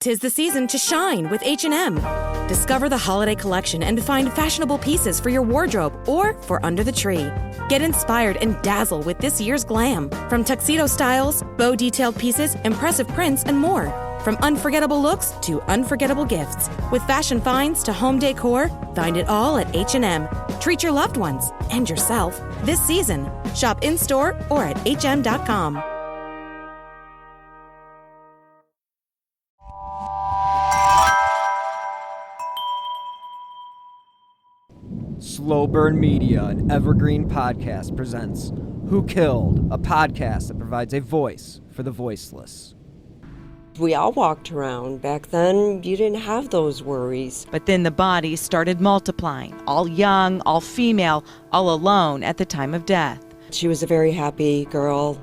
'Tis the season to shine with H&M. Discover the holiday collection and find fashionable pieces for your wardrobe or for under the tree. Get inspired and dazzle with this year's glam. From tuxedo styles, bow detailed pieces, impressive prints, and more. From unforgettable looks to unforgettable gifts. With fashion finds to home decor, find it all at H&M. Treat your loved ones and yourself this season. Shop in-store or at hm.com. Slow Burn Media and Evergreen Podcast presents Who Killed, a podcast that provides a voice for the voiceless. We all walked around. Back then, you didn't have those worries. But then the bodies started multiplying, all young, all female, all alone at the time of death. She was a very happy girl,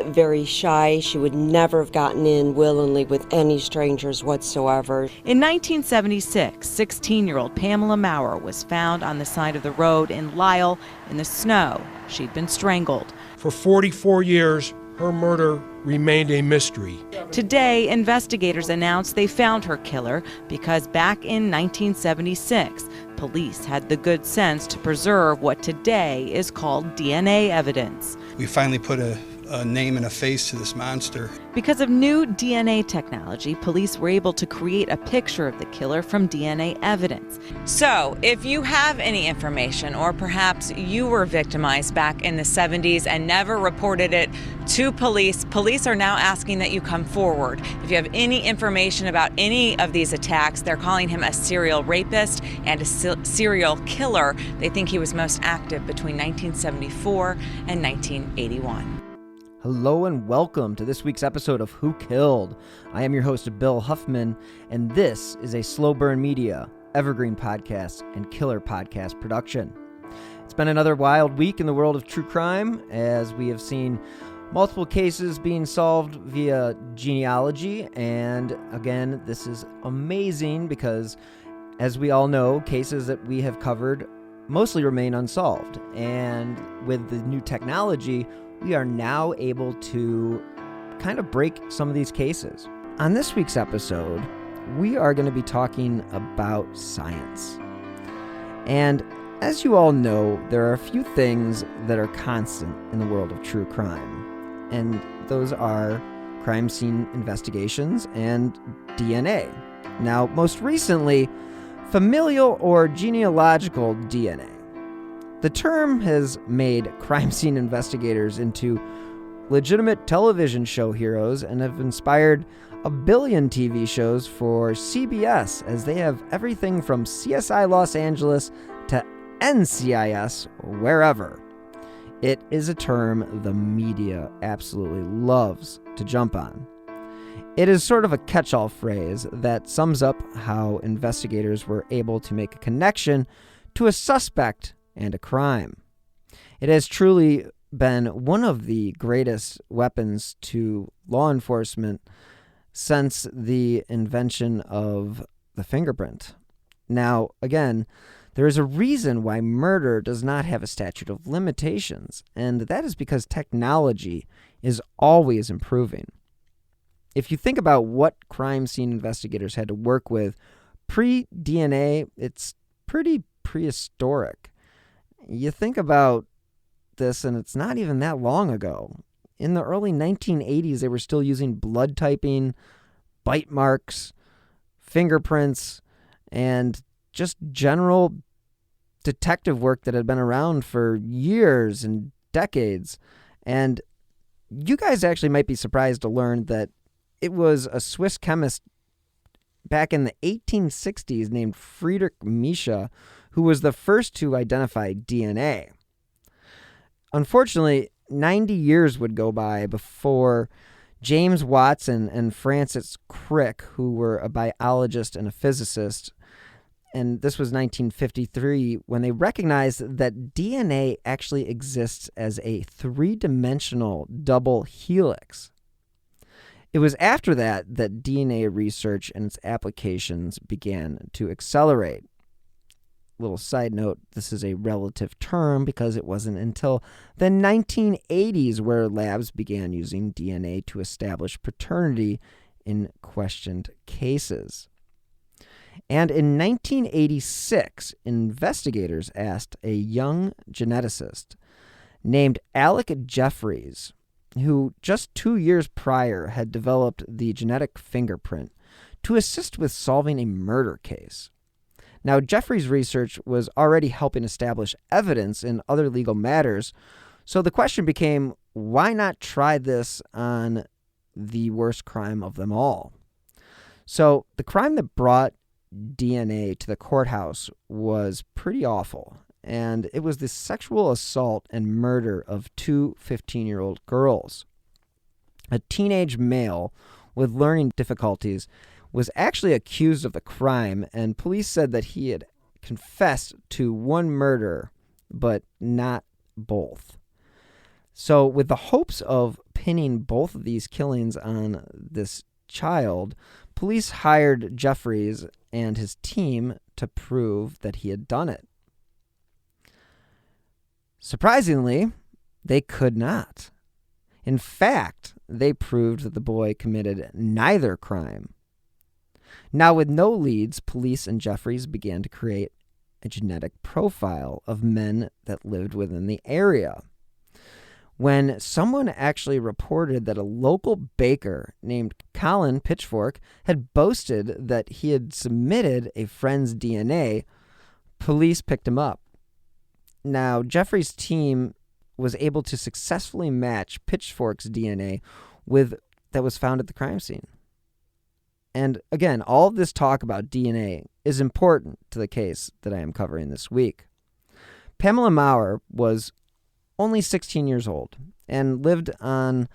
very shy. She would never have gotten in willingly with any strangers whatsoever. In 1976, 16-year-old Pamela Maurer was found on the side of the road in Lisle in the snow. She'd been strangled. For 44 years, her murder remained a mystery. Today, investigators announced they found her killer because back in 1976, police had the good sense to preserve what today is called DNA evidence. We finally put a name and a face to this monster. Because of new DNA technology, police were able to create a picture of the killer from DNA evidence. So, if you have any information, or perhaps you were victimized back in the 70s and never reported it to police, police are now asking that you come forward. If you have any information about any of these attacks, they're calling him a serial rapist and a serial killer. They think he was most active between 1974 and 1981. Hello and welcome to this week's episode of Who Killed. I am your host, Bill Huffman, and this is a Slow Burn Media, Evergreen Podcast, and Killer Podcast production. It's been another wild week in the world of true crime, as we have seen multiple cases being solved via genealogy, and again, this is amazing because, as we all know, cases that we have covered mostly remain unsolved, and with the new technology, we are now able to kind of break some of these cases. On this week's episode, we are going to be talking about science. And as you all know, there are a few things that are constant in the world of true crime. And those are crime scene investigations and DNA. Now, most recently, familial or genealogical DNA. The term has made crime scene investigators into legitimate television show heroes and have inspired a billion TV shows for CBS, as they have everything from CSI Los Angeles to NCIS wherever. It is a term the media absolutely loves to jump on. It is sort of a catch-all phrase that sums up how investigators were able to make a connection to a suspect and a crime. It has truly been one of the greatest weapons to law enforcement since the invention of the fingerprint. Now, again, there is a reason why murder does not have a statute of limitations, and that is because technology is always improving. If you think about what crime scene investigators had to work with pre-DNA, it's pretty prehistoric. You think about this, and it's not even that long ago. In the early 1980s, they were still using blood typing, bite marks, fingerprints, and just general detective work that had been around for years and decades. And you guys actually might be surprised to learn that it was a Swiss chemist back in the 1860s named Friedrich Miescher who was the first to identify DNA. Unfortunately, 90 years would go by before James Watson and Francis Crick, who were a biologist and a physicist, and this was 1953, when they recognized that DNA actually exists as a three-dimensional double helix. It was after that DNA research and its applications began to accelerate. Little side note, this is a relative term because it wasn't until the 1980s where labs began using DNA to establish paternity in questioned cases. And in 1986, investigators asked a young geneticist named Alec Jeffries, who just 2 years prior had developed the genetic fingerprint, to assist with solving a murder case. Now, Jeffries' research was already helping establish evidence in other legal matters, so the question became, why not try this on the worst crime of them all? So the crime that brought DNA to the courthouse was pretty awful, and it was the sexual assault and murder of two 15-year-old girls. A teenage male with learning difficulties was actually accused of the crime, and police said that he had confessed to one murder, but not both. So with the hopes of pinning both of these killings on this child, police hired Jeffries and his team to prove that he had done it. Surprisingly, they could not. In fact, they proved that the boy committed neither crime. Now, with no leads, police and Jeffries began to create a genetic profile of men that lived within the area. When someone actually reported that a local baker named Colin Pitchfork had boasted that he had submitted a friend's DNA, police picked him up. Now, Jeffrey's team was able to successfully match Pitchfork's DNA with that was found at the crime scene. And again, all this talk about DNA is important to the case that I am covering this week. Pamela Maurer was only 16 years old and lived on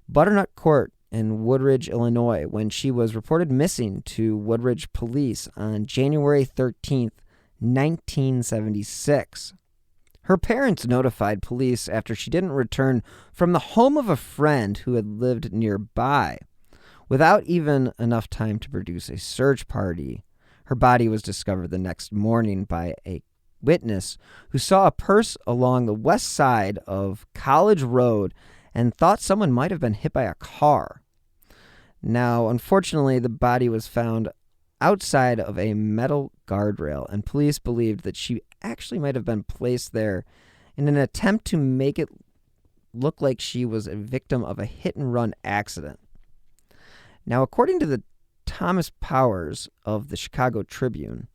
Butternut Court in Woodridge, Illinois, when she was reported missing to Woodridge police on January 13th, 1976. Her parents notified police after she didn't return from the home of a friend who had lived nearby. Without even enough time to produce a search party, her body was discovered the next morning by a witness who saw a purse along the west side of College Road and thought someone might have been hit by a car. Now, unfortunately, the body was found outside of a metal guardrail, and police believed that she actually might have been placed there in an attempt to make it look like she was a victim of a hit-and-run accident. Now, according to the Thomas Powers of the Chicago Tribune,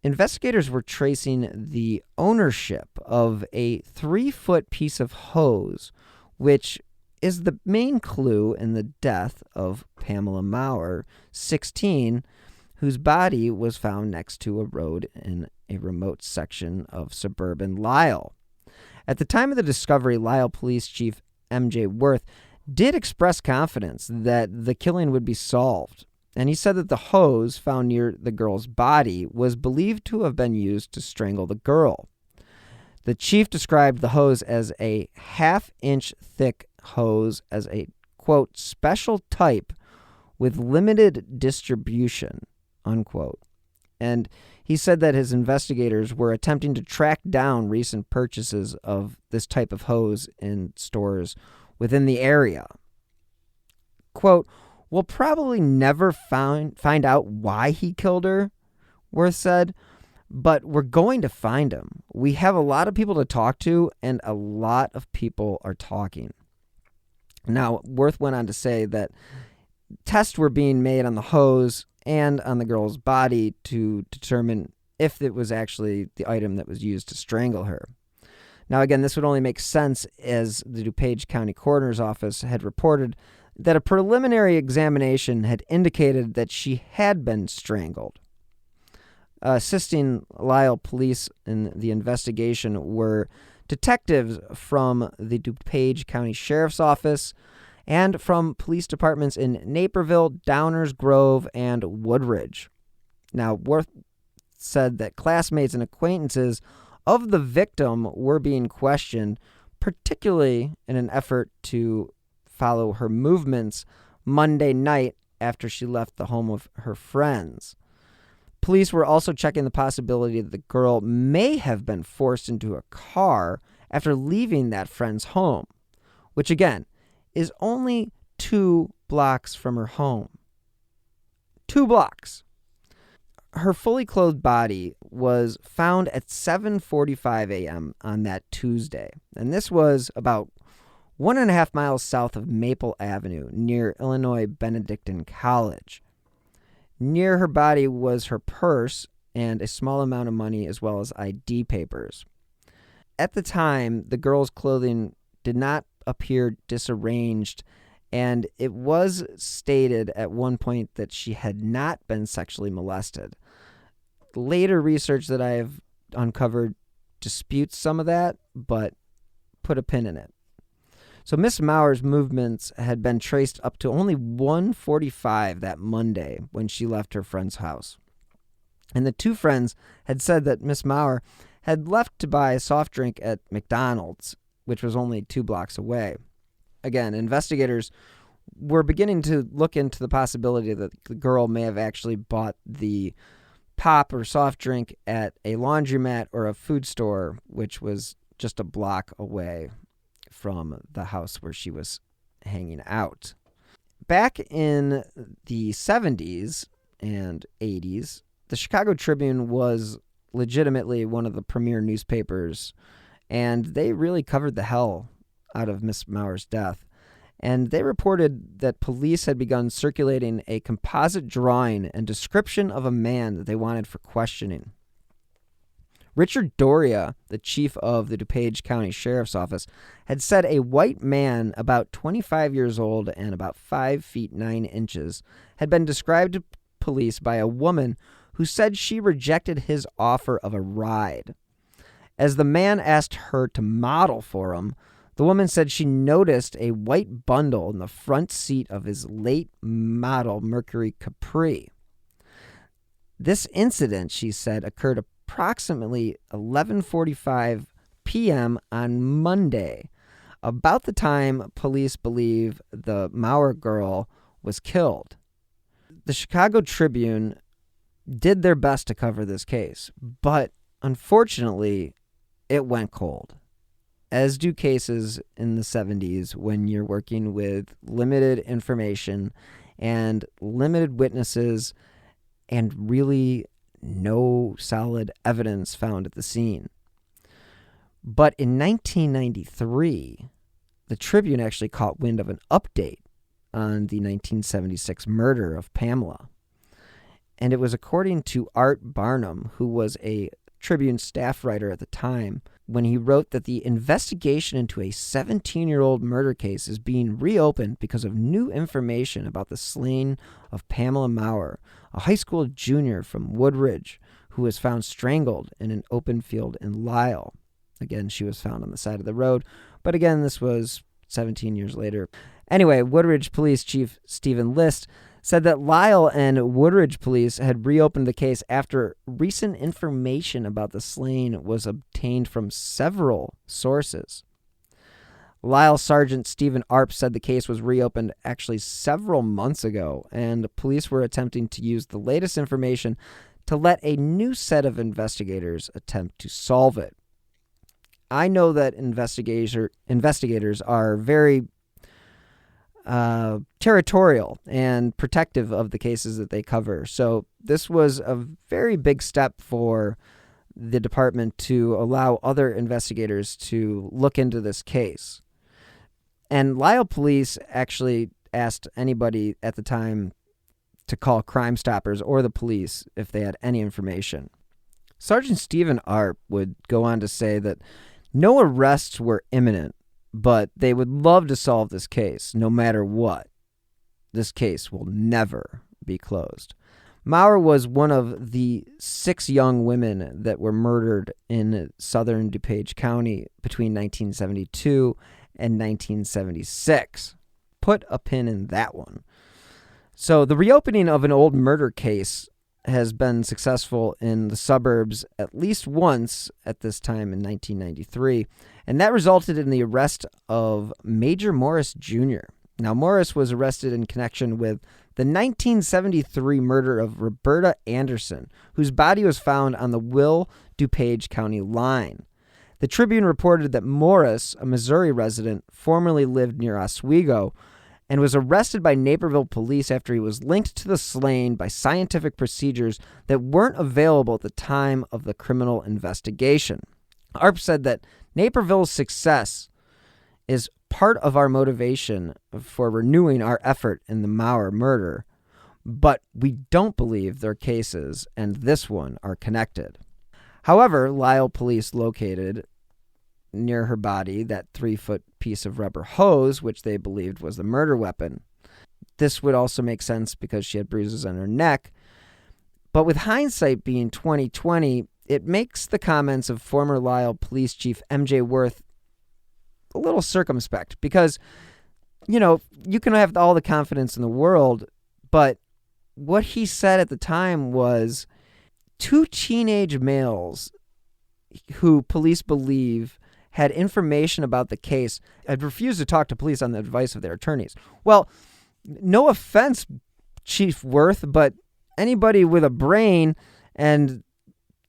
investigators were tracing the ownership of a 3-foot piece of hose, which is the main clue in the death of Pamela Maurer, 16, whose body was found next to a road in a remote section of suburban Lisle. At the time of the discovery, Lisle Police Chief M.J. Worth did express confidence that the killing would be solved, and he said that the hose found near the girl's body was believed to have been used to strangle the girl. The chief described the hose as a half-inch thick hose as a, quote, special type with limited distribution, unquote. And he said that his investigators were attempting to track down recent purchases of this type of hose in stores within the area. Quote, "We'll probably never find out why he killed her," Worth said, "but we're going to find him. We have a lot of people to talk to, and a lot of people are talking." Now, Worth went on to say that tests were being made on the hose and on the girl's body to determine if it was actually the item that was used to strangle her. Now, again, this would only make sense as the DuPage County Coroner's Office had reported that a preliminary examination had indicated that she had been strangled. Assisting Lisle police in the investigation were detectives from the DuPage County Sheriff's Office and from police departments in Naperville, Downers Grove, and Woodridge. Now, Worth said that classmates and acquaintances of the victim were being questioned, particularly in an effort to follow her movements Monday night after she left the home of her friends. Police were also checking the possibility that the girl may have been forced into a car after leaving that friend's home, which again is only 2 blocks from her home. 2 blocks. Her fully clothed body was found at 7:45 a.m. on that Tuesday, and this was about 1.5 miles south of Maple Avenue near Illinois Benedictine College. Near her body was her purse and a small amount of money as well as ID papers. At the time, the girl's clothing did not appear disarranged, and it was stated at one point that she had not been sexually molested. Later research that I have uncovered disputes some of that, but put a pin in it. So Miss Maurer's movements had been traced up to only 1:45 that Monday when she left her friend's house. And the 2 friends had said that Miss Maurer had left to buy a soft drink at McDonald's, which was only 2 blocks away. Again, investigators were beginning to look into the possibility that the girl may have actually bought the pop or soft drink at a laundromat or a food store, which was just a block away from the house where she was hanging out. Back in the 70s and 80s, the Chicago Tribune was legitimately one of the premier newspapers, and they really covered the hell out of Miss Maurer's death. And they reported that police had begun circulating a composite drawing and description of a man that they wanted for questioning. Richard Doria, the chief of the DuPage County Sheriff's Office, had said a white man about 25 years old and about 5 feet 9 inches had been described to police by a woman who said she rejected his offer of a ride. As the man asked her to model for him, the woman said she noticed a white bundle in the front seat of his late model Mercury Capri. This incident, she said, occurred approximately 11:45 p.m. on Monday, about the time police believe the Maurer girl was killed. The Chicago Tribune did their best to cover this case, but unfortunately, it went cold. As do cases in the 70s when you're working with limited information and limited witnesses and really no solid evidence found at the scene. But in 1993, the Tribune actually caught wind of an update on the 1976 murder of Pamela. And it was according to Art Barnum, who was a Tribune staff writer at the time, when he wrote that the investigation into a 17-year-old murder case is being reopened because of new information about the slaying of Pamela Maurer, a high school junior from Woodridge, who was found strangled in an open field in Lisle. Again, she was found on the side of the road, but again, this was 17 years later. Anyway, Woodridge Police Chief Stephen List said that Lisle and Woodridge police had reopened the case after recent information about the slaying was obtained from several sources. Lisle Sergeant Stephen Arp said the case was reopened actually several months ago, and police were attempting to use the latest information to let a new set of investigators attempt to solve it. I know that investigators are very territorial and protective of the cases that they cover. So this was a very big step for the department to allow other investigators to look into this case. And Lisle police actually asked anybody at the time to call Crime Stoppers or the police if they had any information. Sergeant Stephen Arp would go on to say that no arrests were imminent, but they would love to solve this case, no matter what. This case will never be closed. Maurer was one of the 6 young women that were murdered in southern DuPage County between 1972 and 1976. Put a pin in that one. So the reopening of an old murder case has been successful in the suburbs at least once at this time in 1993, and that resulted in the arrest of Major Morris Jr. Now, Morris was arrested in connection with the 1973 murder of Roberta Anderson, whose body was found on the Will-DuPage County line. The Tribune reported that Morris, a Missouri resident, formerly lived near Oswego, and was arrested by Naperville police after he was linked to the slaying by scientific procedures that weren't available at the time of the criminal investigation. ARP said that Naperville's success is part of our motivation for renewing our effort in the Maurer murder, but we don't believe their cases and this one are connected. However, Lisle police located near her body that 3-foot piece of rubber hose, which they believed was the murder weapon. This would also make sense because she had bruises on her neck. But with hindsight being 2020, it makes the comments of former Lisle Police Chief M.J. Worth a little circumspect because, you can have all the confidence in the world, but what he said at the time was 2 teenage males who police believe had information about the case had refused to talk to police on the advice of their attorneys. Well, no offense, Chief Worth, but anybody with a brain and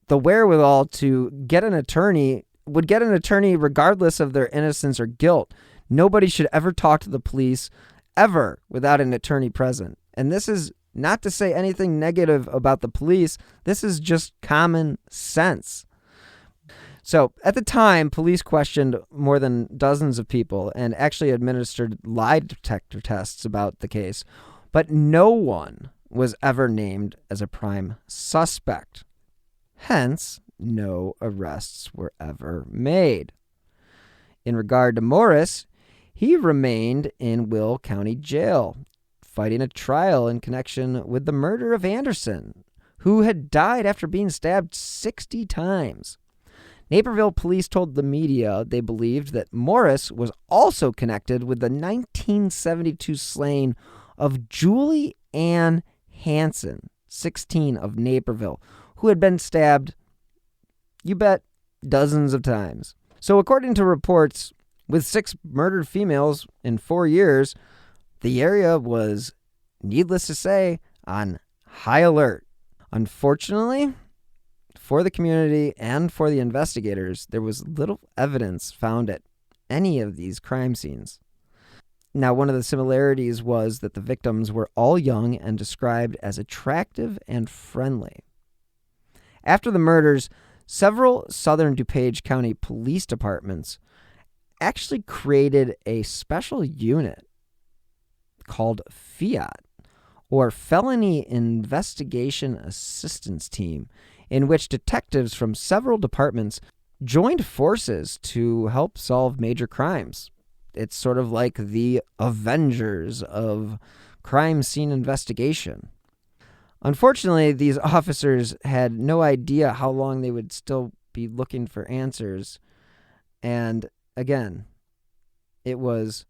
the wherewithal to get an attorney would get an attorney regardless of their innocence or guilt. Nobody should ever talk to the police ever without an attorney present. And this is not to say anything negative about the police. This is just common sense. So at the time, police questioned more than dozens of people and actually administered lie detector tests about the case, but no one was ever named as a prime suspect. Hence, no arrests were ever made. In regard to Morris, he remained in Will County Jail, fighting a trial in connection with the murder of Anderson, who had died after being stabbed 60 times. Naperville police told the media they believed that Morris was also connected with the 1972 slaying of Julie Ann Hansen, 16, of Naperville, who had been stabbed, you bet, dozens of times. So according to reports, with 6 murdered females in 4 years, the area was, needless to say, on high alert. Unfortunately, for the community and for the investigators, there was little evidence found at any of these crime scenes. Now, one of the similarities was that the victims were all young and described as attractive and friendly. After the murders, several southern DuPage County police departments actually created a special unit called FIAT, or Felony Investigation Assistance Team, in which detectives from several departments joined forces to help solve major crimes. It's sort of like the Avengers of crime scene investigation. Unfortunately, these officers had no idea how long they would still be looking for answers. And again, it was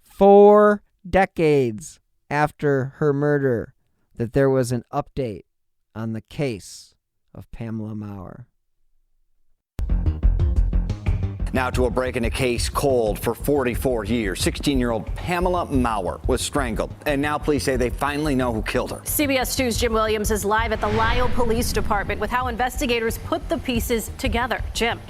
4 decades after her murder that there was an update on the case of Pamela Maurer. Now to a break in a case cold for 44 years. 16-year-old Pamela Maurer was strangled, and now police say they finally know who killed her. CBS 2's Jim Williams is live at the Lisle Police Department with how investigators put the pieces together. Jim.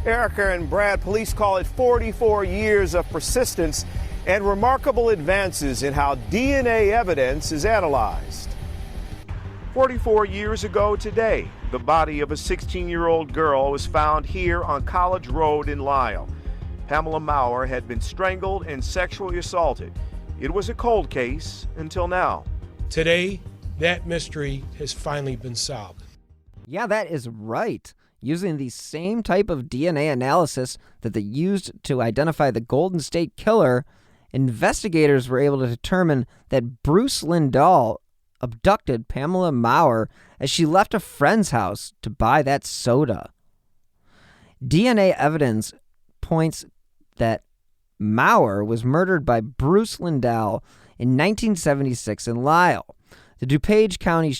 Erica and Brad, police call it 44 years of persistence and remarkable advances in how DNA evidence is analyzed. 44 years ago today, the body of a 16-year-old girl was found here on College Road in Lisle. Pamela Maurer had been strangled and sexually assaulted. It was a cold case until now. Today, that mystery has finally been solved. Yeah, that is right. Using the same type of DNA analysis that they used to identify the Golden State Killer, investigators were able to determine that Bruce Lindahl abducted Pamela Maurer as she left a friend's house to buy that soda. DNA evidence points that Maurer was murdered by Bruce Lindahl in 1976 in Lisle. The DuPage County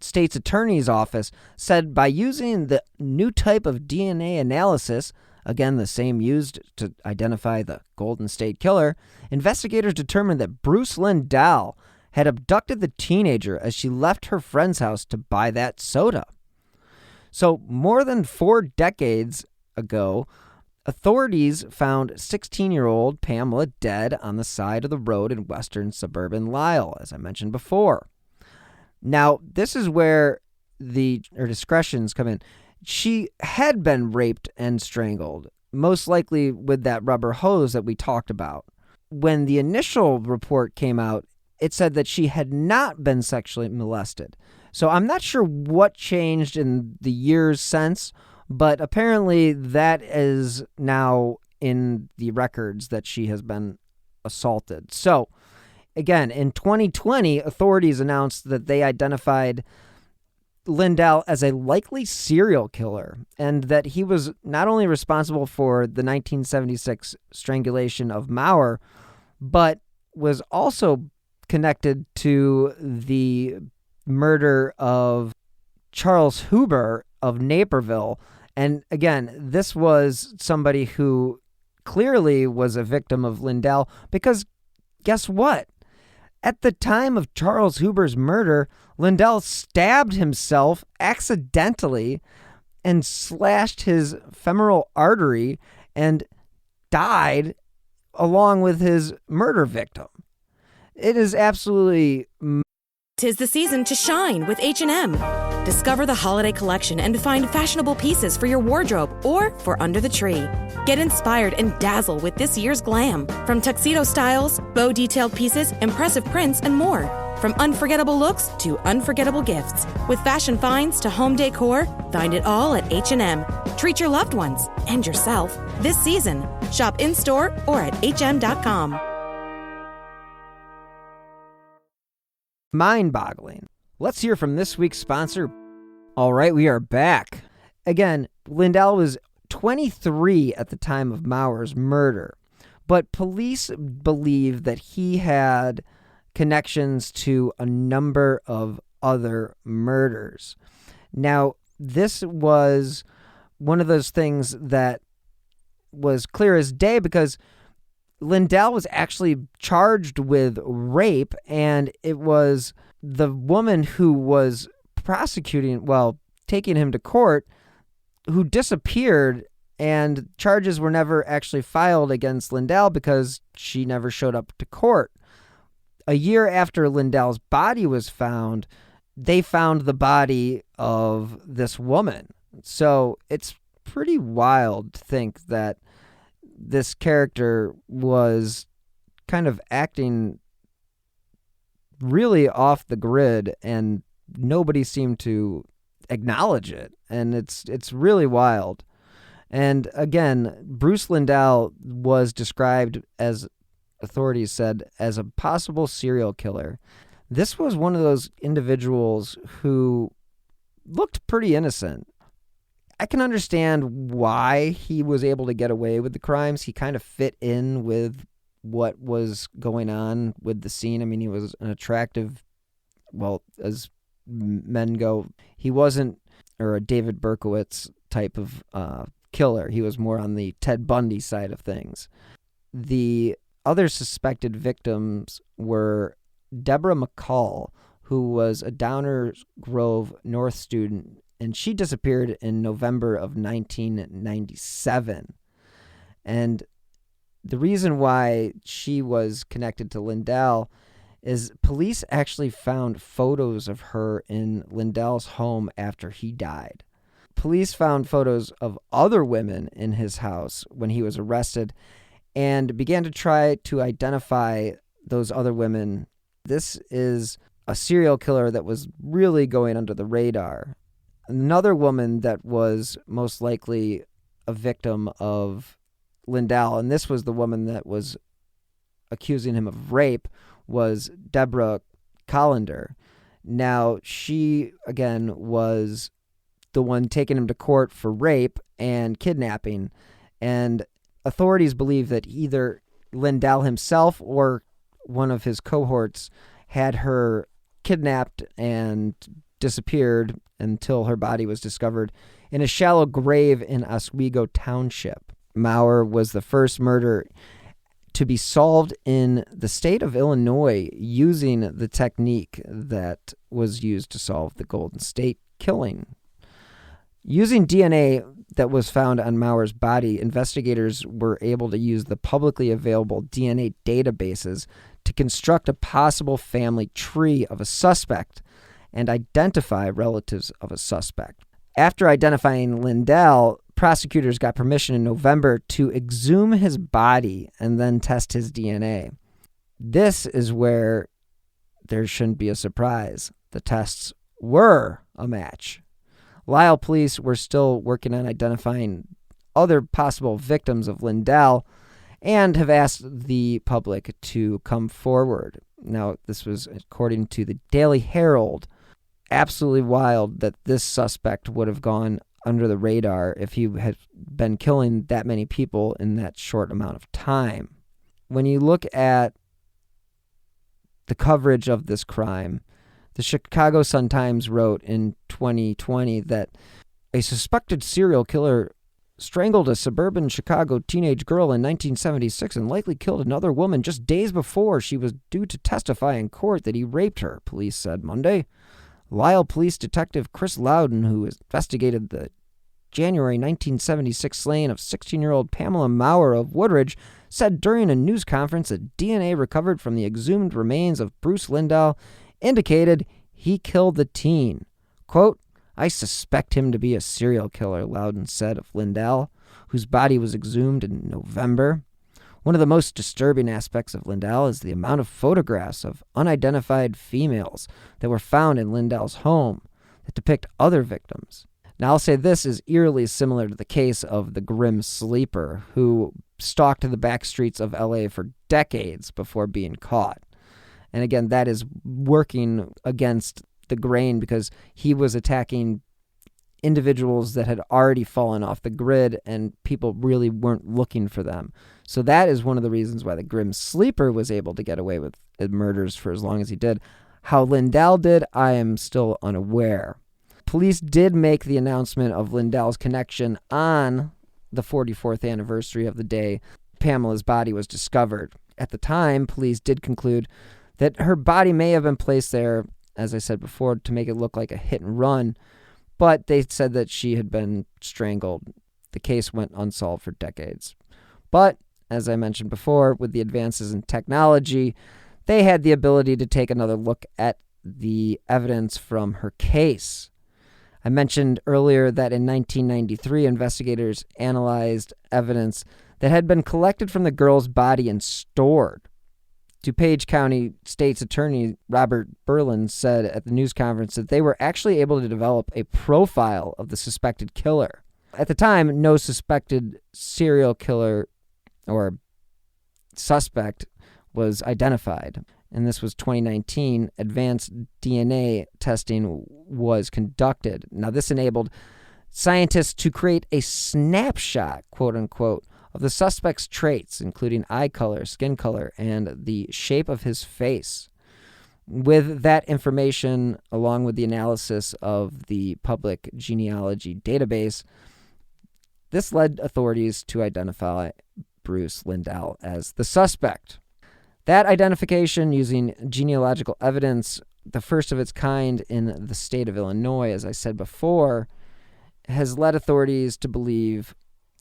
State's Attorney's Office said by using the new type of DNA analysis, again the same used to identify the Golden State Killer, investigators determined that Bruce Lindahl had abducted the teenager as she left her friend's house to buy that soda. So more than 4 decades ago, Authorities found 16-year-old Pamela dead on the side of the road in western suburban Lisle, as I mentioned before. Now, this is where her discretions come in. She had been raped and strangled, most likely with that rubber hose that we talked about. When the initial report came out, it said that she had not been sexually molested. So I'm not sure what changed in the years since, but apparently that is now in the records that she has been assaulted. So again, in 2020, authorities announced that they identified Lindahl as a likely serial killer and that he was not only responsible for the 1976 strangulation of Maurer, but was also connected to the murder of Charles Huber of Naperville. And again, this was somebody who clearly was a victim of Lindahl because guess what? At the time of Charles Huber's murder, Lindahl stabbed himself accidentally and slashed his femoral artery and died along with his murder victim. It is absolutely... 'Tis the season to shine with H&M. Discover the holiday collection and find fashionable pieces for your wardrobe or for under the tree. Get inspired and dazzle with this year's glam. From tuxedo styles, bow detailed pieces, impressive prints, and more. From unforgettable looks to unforgettable gifts. With fashion finds to home decor, find it all at H&M. Treat your loved ones and yourself this season. Shop in-store or at hm.com. Mind-boggling. Let's hear from this week's sponsor. All right, we are back. Again, Lindahl was 23 at the time of Maurer's murder, but police believe that he had connections to a number of other murders. Now, this was one of those things that was clear as day because Lindahl was actually charged with rape, and it was the woman who was taking him to court, who disappeared, and charges were never actually filed against Lindahl because she never showed up to court. A year after Lindahl's body was found, they found the body of this woman. So it's pretty wild to think that this character was kind of acting really off the grid and nobody seemed to acknowledge it. And it's really wild. And again, Bruce Lindahl was described, as authorities said, as a possible serial killer. This was one of those individuals who looked pretty innocent. I can understand why he was able to get away with the crimes. He kind of fit in with what was going on with the scene. I mean, he was an attractive, well, as men go, he wasn't a David Berkowitz type of killer. He was more on the Ted Bundy side of things. The other suspected victims were Deborah McCall, who was a Downers Grove North student, and she disappeared in November of 1997. And the reason why she was connected to Lindahl is police actually found photos of her in Lindahl's home after he died. Police found photos of other women in his house when he was arrested and began to try to identify those other women. This is a serial killer that was really going under the radar. Another woman that was most likely a victim of Lindahl, and this was the woman that was accusing him of rape, was Deborah Collender. Now, she, again, was the one taking him to court for rape and kidnapping, and authorities believe that either Lindahl himself or one of his cohorts had her kidnapped and disappeared until her body was discovered in a shallow grave in Oswego Township. Maurer was the first murder to be solved in the state of Illinois using the technique that was used to solve the Golden State killing. Using DNA, that was found on Maurer's body, investigators were able to use the publicly available DNA databases to construct a possible family tree of a suspect and identify relatives of a suspect. After identifying Lindahl, prosecutors got permission in November to exhume his body and then test his DNA. This is where there shouldn't be a surprise. The tests were a match. Lisle police were still working on identifying other possible victims of Lindahl and have asked the public to come forward. Now, this was according to the Daily Herald. Absolutely wild that this suspect would have gone under the radar if he had been killing that many people in that short amount of time. When you look at the coverage of this crime, the Chicago Sun-Times wrote in 2020 that a suspected serial killer strangled a suburban Chicago teenage girl in 1976 and likely killed another woman just days before she was due to testify in court that he raped her, police said Monday. Lisle Police Detective Chris Loudon, who investigated the January 1976 slaying of 16-year-old Pamela Maurer of Woodridge, said during a news conference that DNA recovered from the exhumed remains of Bruce Lindahl indicated he killed the teen. Quote, "I suspect him to be a serial killer," Loudon said of Lindahl, whose body was exhumed in November. One of the most disturbing aspects of Lindahl is the amount of photographs of unidentified females that were found in Lindahl's home that depict other victims. Now, I'll say this is eerily similar to the case of the Grim Sleeper, who stalked the back streets of LA for decades before being caught. And again, that is working against the grain because he was attacking individuals that had already fallen off the grid and people really weren't looking for them. So that is one of the reasons why the Grim Sleeper was able to get away with murders for as long as he did. How Lindahl did, I am still unaware. Police did make the announcement of Lindahl's connection on the 44th anniversary of the day Pamela's body was discovered. At the time, police did conclude that her body may have been placed there, as I said before, to make it look like a hit and run, but they said that she had been strangled. The case went unsolved for decades. But, as I mentioned before, with the advances in technology, they had the ability to take another look at the evidence from her case. I mentioned earlier that in 1993, investigators analyzed evidence that had been collected from the girl's body and stored. DuPage County State's Attorney Robert Berlin said at the news conference that they were actually able to develop a profile of the suspected killer. At the time, no suspected serial killer or suspect was identified. And this was 2019. Advanced DNA testing was conducted. Now, this enabled scientists to create a snapshot, quote unquote, of the suspect's traits, including eye color, skin color, and the shape of his face. With that information, along with the analysis of the public genealogy database, this led authorities to identify Bruce Lindahl as the suspect. That identification using genealogical evidence, the first of its kind in the state of Illinois, as I said before, has led authorities to believe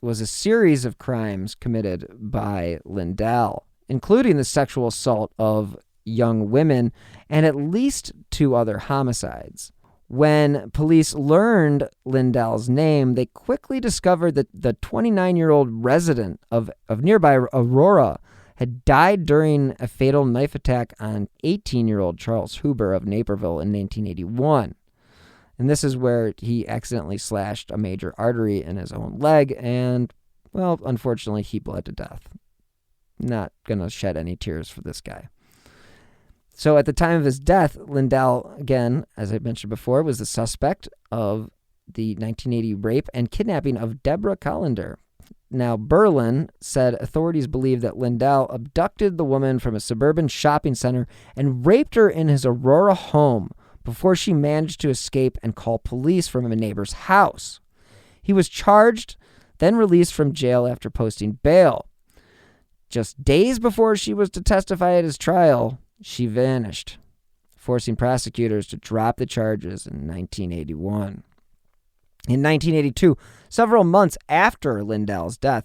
was a series of crimes committed by Lindahl, including the sexual assault of young women and at least 2 other homicides. When police learned Lindahl's name, they quickly discovered that the 29-year-old resident of nearby Aurora had died during a fatal knife attack on 18-year-old Charles Huber of Naperville in 1981. And this is where he accidentally slashed a major artery in his own leg and, well, unfortunately, he bled to death. Not going to shed any tears for this guy. So at the time of his death, Lindahl, again, as I mentioned before, was the suspect of the 1980 rape and kidnapping of Deborah Collender. Now, Berlin said authorities believe that Lindahl abducted the woman from a suburban shopping center and raped her in his Aurora home before she managed to escape and call police from a neighbor's house. He was charged, then released from jail after posting bail. Just days before she was to testify at his trial, she vanished, forcing prosecutors to drop the charges in 1981. In 1982, several months after Lindahl's death,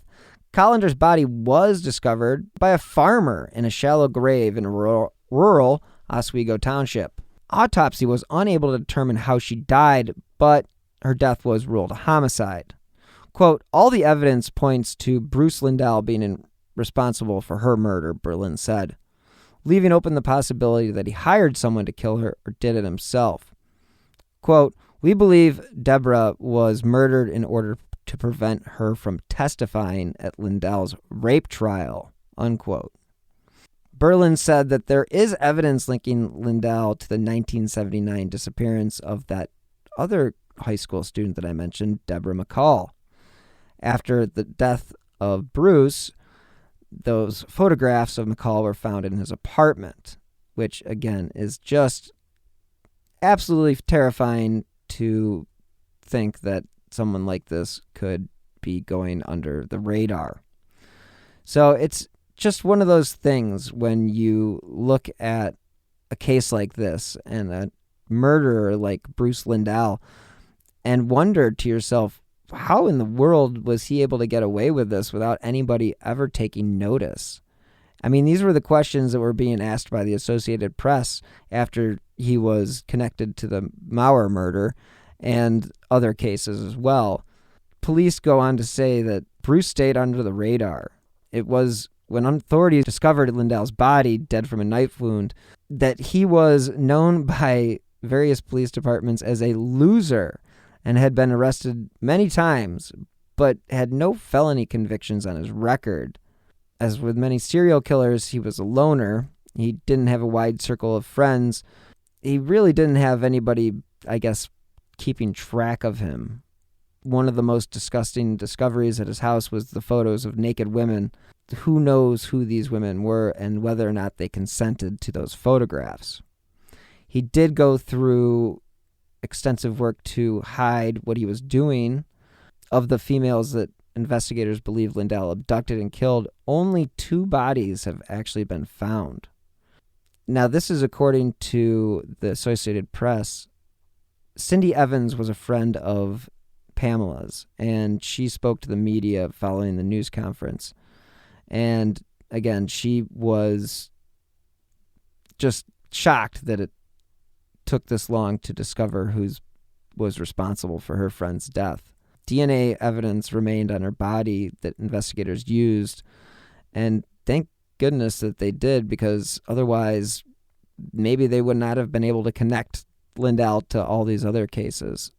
Collander's body was discovered by a farmer in a shallow grave in rural Oswego Township. Autopsy was unable to determine how she died, but her death was ruled a homicide. Quote, all the evidence points to Bruce Lindahl being responsible for her murder, Berlin said, leaving open the possibility that he hired someone to kill her or did it himself. Quote, we believe Deborah was murdered in order to prevent her from testifying at Lindahl's rape trial, unquote. Berlin said that there is evidence linking Lindahl to the 1979 disappearance of that other high school student that I mentioned, Deborah McCall. After the death of Bruce, those photographs of McCall were found in his apartment, which, again, is just absolutely terrifying to think that someone like this could be going under the radar. So it's just one of those things when you look at a case like this and a murderer like Bruce Lindahl and wonder to yourself, how in the world was he able to get away with this without anybody ever taking notice? I mean, these were the questions that were being asked by the Associated Press after he was connected to the Maurer murder and other cases as well. Police go on to say that Bruce stayed under the radar. It was when authorities discovered Lindahl's body dead from a knife wound that he was known by various police departments as a loser and had been arrested many times, but had no felony convictions on his record. As with many serial killers, he was a loner. He didn't have a wide circle of friends. He really didn't have anybody, I guess, keeping track of him. One of the most disgusting discoveries at his house was the photos of naked women. Who knows who these women were and whether or not they consented to those photographs. He did go through extensive work to hide what he was doing. Of the females that investigators believe Lindahl abducted and killed, only 2 bodies have actually been found. Now, this is according to the Associated Press. Cindy Evans was a friend of Pamela's, and she spoke to the media following the news conference. And again, she was just shocked that it took this long to discover who was responsible for her friend's death. DNA evidence remained on her body that investigators used, and thank goodness that they did, because otherwise maybe they would not have been able to connect Lindahl to all these other cases.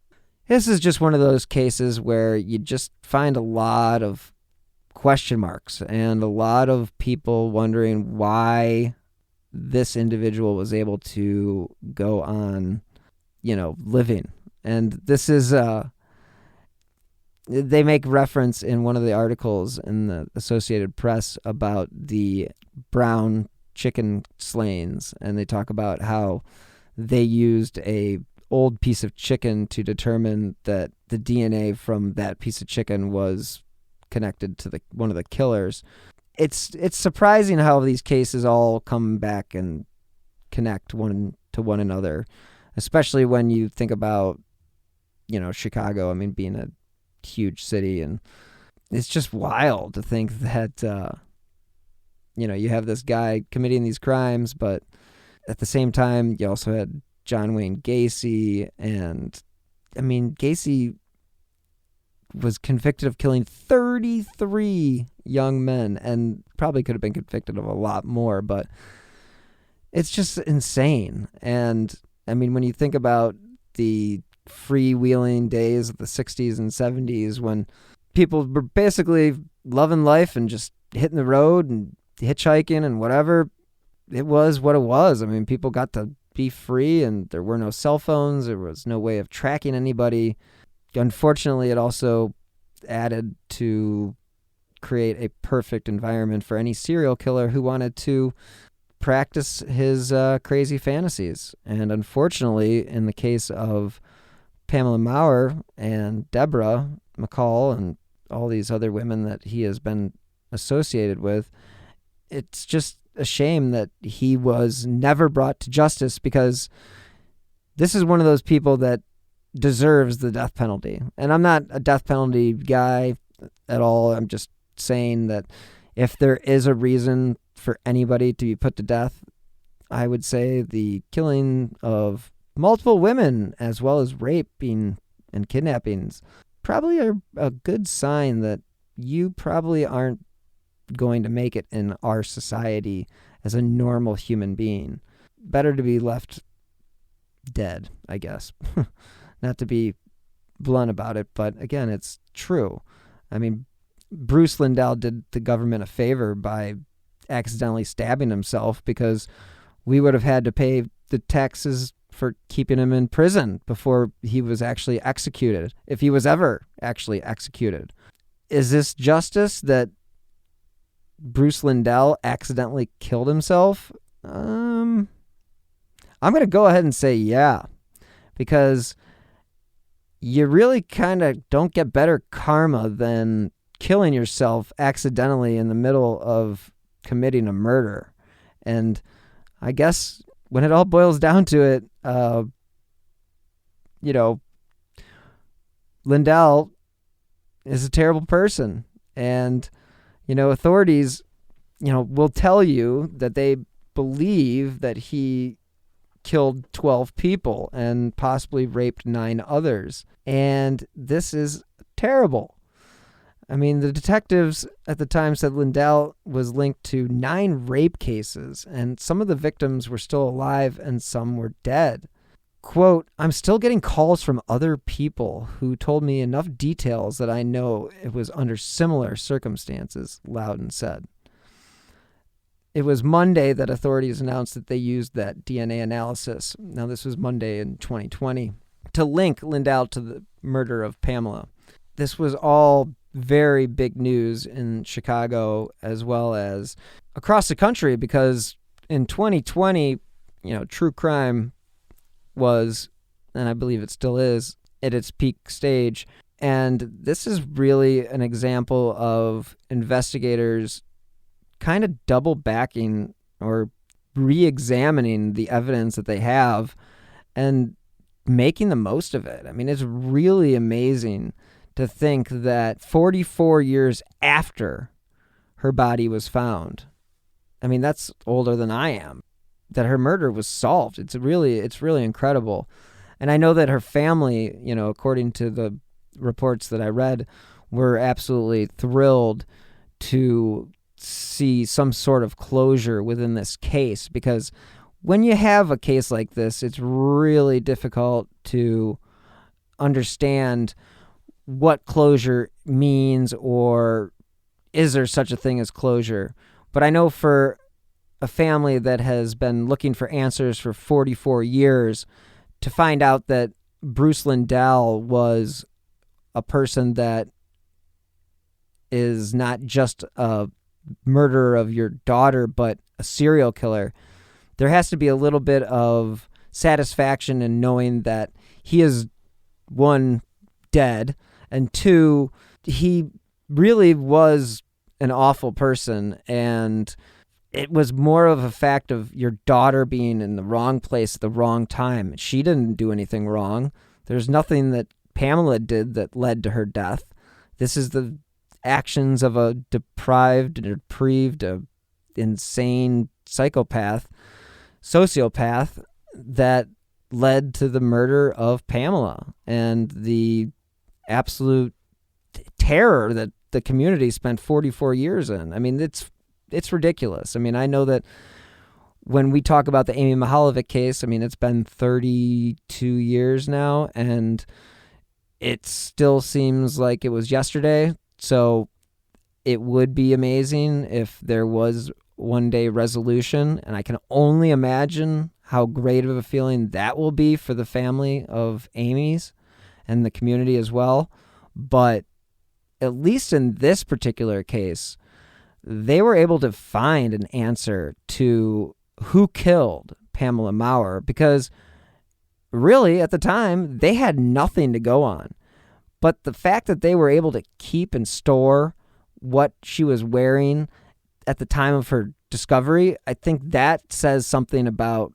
This is just one of those cases where you just find a lot of question marks and a lot of people wondering why this individual was able to go on, living. And this is, they make reference in one of the articles in the Associated Press about the brown chicken slayings, and they talk about how they used a old piece of chicken to determine that the DNA from that piece of chicken was connected to one of the killers. It's surprising how these cases all come back and connect one to one another, especially when you think about, Chicago. I mean, being a huge city, and it's just wild to think that, you have this guy committing these crimes, but at the same time, you also had John Wayne Gacy, and I mean, Gacy was convicted of killing 33 young men and probably could have been convicted of a lot more, but it's just insane. And I mean, when you think about the freewheeling days of the 60s and 70s when people were basically loving life and just hitting the road and hitchhiking and whatever, it was what it was. I mean, people got to be free and there were no cell phones. There was no way of tracking anybody. Unfortunately, it also added to create a perfect environment for any serial killer who wanted to practice his crazy fantasies. And unfortunately, in the case of Pamela Maurer and Deborah McCall and all these other women that he has been associated with, it's just a shame that he was never brought to justice, because this is one of those people that deserves the death penalty. And I'm not a death penalty guy at all. I'm just saying that if there is a reason for anybody to be put to death, I would say the killing of multiple women as well as raping and kidnappings probably are a good sign that you probably aren't going to make it in our society as a normal human being. Better to be left dead, I guess. Not to be blunt about it, but again, it's true. I mean, Bruce Lindahl did the government a favor by accidentally stabbing himself, because we would have had to pay the taxes for keeping him in prison before he was actually executed, if he was ever actually executed. Is this justice that Bruce Lindahl accidentally killed himself? I'm going to go ahead and say yeah, because you really kind of don't get better karma than killing yourself accidentally in the middle of committing a murder. And I guess when it all boils down to it, Lindahl is a terrible person. And, authorities, will tell you that they believe that he killed 12 people and possibly raped 9 others. And this is terrible. I mean, the detectives at the time said Lindahl was linked to 9 rape cases, and some of the victims were still alive and some were dead. Quote, "I'm still getting calls from other people who told me enough details that I know it was under similar circumstances," Loudon said. It was Monday that authorities announced that they used that DNA analysis. Now, this was Monday in 2020, to link Lindahl to the murder of Pamela. This was all very big news in Chicago as well as across the country, because in 2020, true crime was, and I believe it still is, at its peak stage. And this is really an example of investigators kind of double backing or re-examining the evidence that they have and making the most of it. I mean, it's really amazing to think that 44 years after her body was found, I mean, that's older than I am, that her murder was solved. It's really incredible. And I know that her family, according to the reports that I read, were absolutely thrilled to see some sort of closure within this case, because when you have a case like this, it's really difficult to understand what closure means, or is there such a thing as closure. But I know for a family that has been looking for answers for 44 years, to find out that Bruce Lindahl was a person that is not just a murderer of your daughter, but a serial killer, there has to be a little bit of satisfaction in knowing that he is, 1, dead, and 2, he really was an awful person. And it was more of a fact of your daughter being in the wrong place at the wrong time. She didn't do anything wrong. There's nothing that Pamela did that led to her death. This is the actions of a deprived, insane sociopath that led to the murder of Pamela and the absolute terror that the community spent 44 years in. I mean, it's ridiculous. I mean, I know that when we talk about the Amy Mihaljevic case, I mean, it's been 32 years now, and it still seems like it was yesterday. So it would be amazing if there was one day resolution, and I can only imagine how great of a feeling that will be for the family of Amy's and the community as well. But at least in this particular case, they were able to find an answer to who killed Pamela Maurer, because really at the time they had nothing to go on. But the fact that they were able to keep and store what she was wearing at the time of her discovery, I think that says something about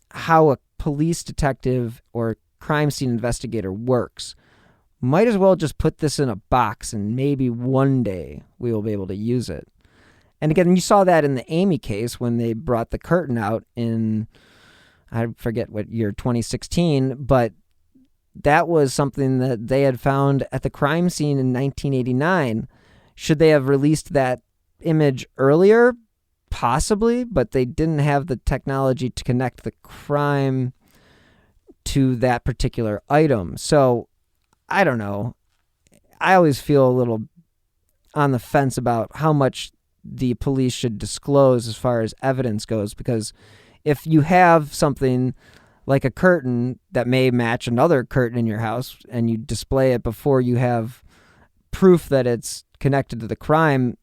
how a police detective or crime scene investigator works. Might as well just put this in a box and maybe one day we will be able to use it. And again, you saw that in the Amy case when they brought the curtain out in, I forget what year, 2016, but that was something that they had found at the crime scene in 1989. Should they have released that image earlier? Possibly, but they didn't have the technology to connect the crime to that particular item. So, I don't know. I always feel a little on the fence about how much the police should disclose as far as evidence goes, because if you have something like a curtain that may match another curtain in your house and you display it before you have proof that it's connected to the crime,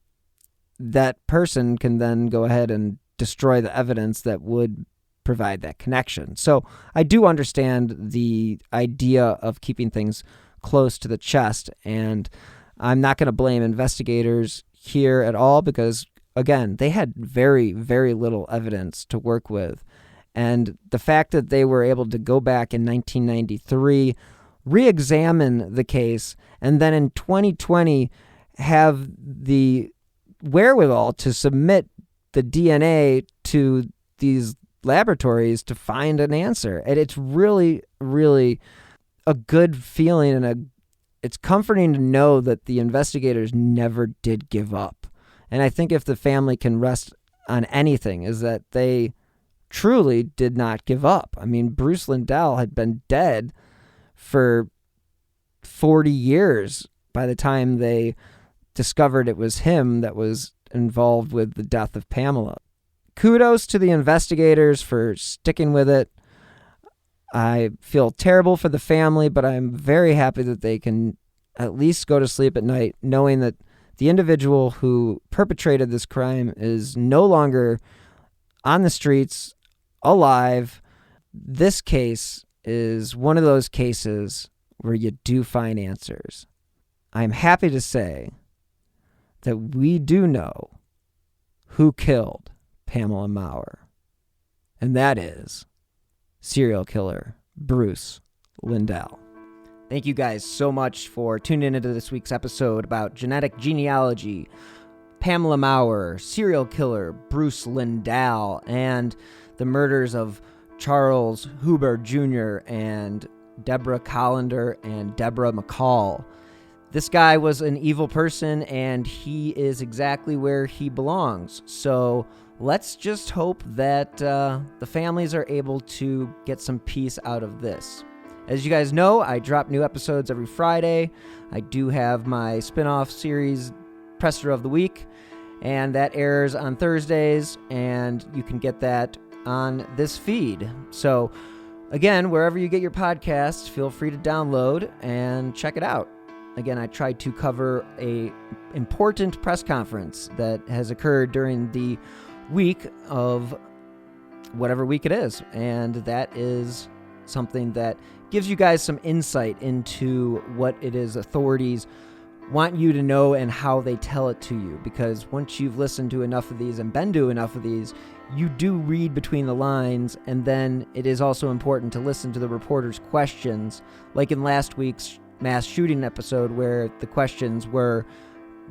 that person can then go ahead and destroy the evidence that would provide that connection. So I do understand the idea of keeping things close to the chest, and I'm not going to blame investigators here at all because, again, they had very, very little evidence to work with. And the fact that they were able to go back in 1993, re-examine the case, and then in 2020 have the wherewithal to submit the DNA to these laboratories to find an answer. And it's really, really a good feeling, and it's comforting to know that the investigators never did give up. And I think if the family can rest on anything, is that they truly did not give up. I mean, Bruce Lindahl had been dead for 40 years by the time they discovered it was him that was involved with the death of Pamela. Kudos to the investigators for sticking with it. I feel terrible for the family, but I'm very happy that they can at least go to sleep at night knowing that the individual who perpetrated this crime is no longer on the streets, alive. This case is one of those cases where you do find answers. I'm happy to say that we do know who killed Pamela Maurer, and that is serial killer Bruce Lindahl. Thank you guys so much for tuning into this week's episode about genetic genealogy, Pamela Maurer, serial killer Bruce Lindahl, and the murders of Charles Huber Jr. and Deborah Collender and Deborah McCall. This guy was an evil person, and he is exactly where he belongs. So let's just hope that the families are able to get some peace out of this. As you guys know, I drop new episodes every Friday. I do have my spin-off series, Presser of the Week, and that airs on Thursdays, and you can get that on this feed. So, again, wherever you get your podcasts, feel free to download and check it out. Again, I tried to cover a important press conference that has occurred during the week of whatever week it is, and that is something that gives you guys some insight into what it is authorities want you to know and how they tell it to you, because once you've listened to enough of these and been to enough of these, you do read between the lines, and then it is also important to listen to the reporters' questions, like in last week's mass shooting episode where the questions were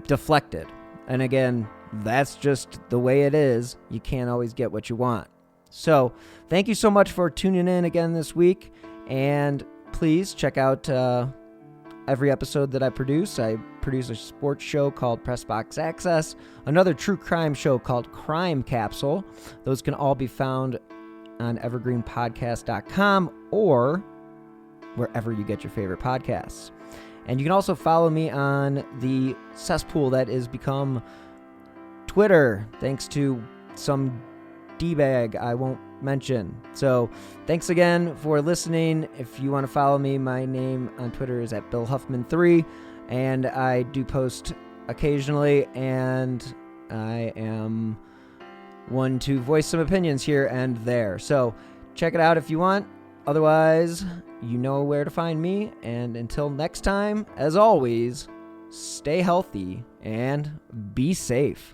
deflected. And again, that's just the way it is. You can't always get what you want. So thank you so much for tuning in again this week, and please check out every episode that I produce. I produce a sports show called Press Box Access, another true crime show called Crime Capsule. Those can all be found on evergreenpodcast.com or wherever you get your favorite podcasts. And you can also follow me on the cesspool that is become Twitter, thanks to some D-bag I won't mention. So thanks again for listening. If you want to follow me, my name on Twitter is at BillHuffman3, and I do post occasionally, and I am one to voice some opinions here and there. So check it out if you want. Otherwise, you know where to find me. And until next time, as always, stay healthy and be safe.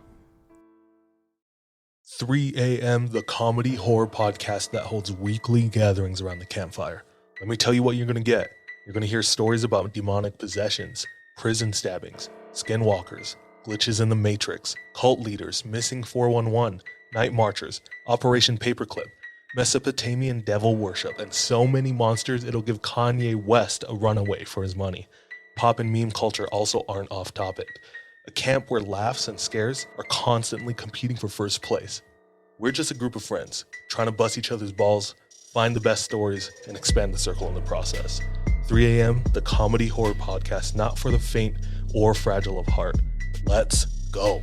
3 a.m. the comedy horror podcast that holds weekly gatherings around the campfire. Let me tell you what you're going to get. You're going to hear stories about demonic possessions, prison stabbings, skinwalkers, glitches in the Matrix, cult leaders, missing 411, night marchers, Operation Paperclip, Mesopotamian devil worship, and so many monsters it'll give Kanye West a runaway for his money. Pop and meme culture also aren't off topic. A camp where laughs and scares are constantly competing for first place. We're just a group of friends, trying to bust each other's balls, find the best stories, and expand the circle in the process. 3 a.m., the comedy horror podcast not for the faint or fragile of heart. Let's go.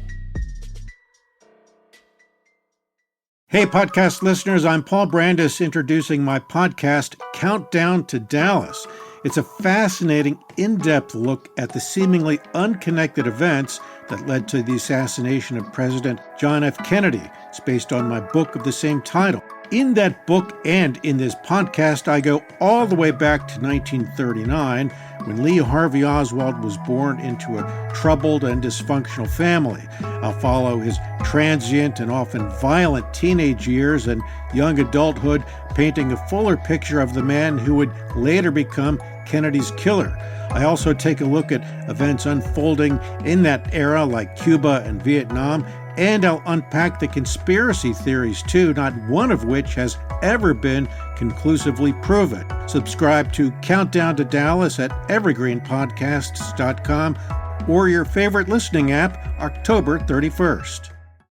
Hey, podcast listeners, I'm Paul Brandis introducing my podcast, Countdown to Dallas. It's a fascinating, in-depth look at the seemingly unconnected events that led to the assassination of President John F. Kennedy. It's based on my book of the same title. In that book and in this podcast, I go all the way back to 1939, when Lee Harvey Oswald was born into a troubled and dysfunctional family. I'll follow his transient and often violent teenage years and young adulthood, painting a fuller picture of the man who would later become Kennedy's killer. I also take a look at events unfolding in that era, like Cuba and Vietnam, and I'll unpack the conspiracy theories too, not one of which has ever been conclusively proven. Subscribe to Countdown to Dallas at evergreenpodcasts.com or your favorite listening app, October 31st.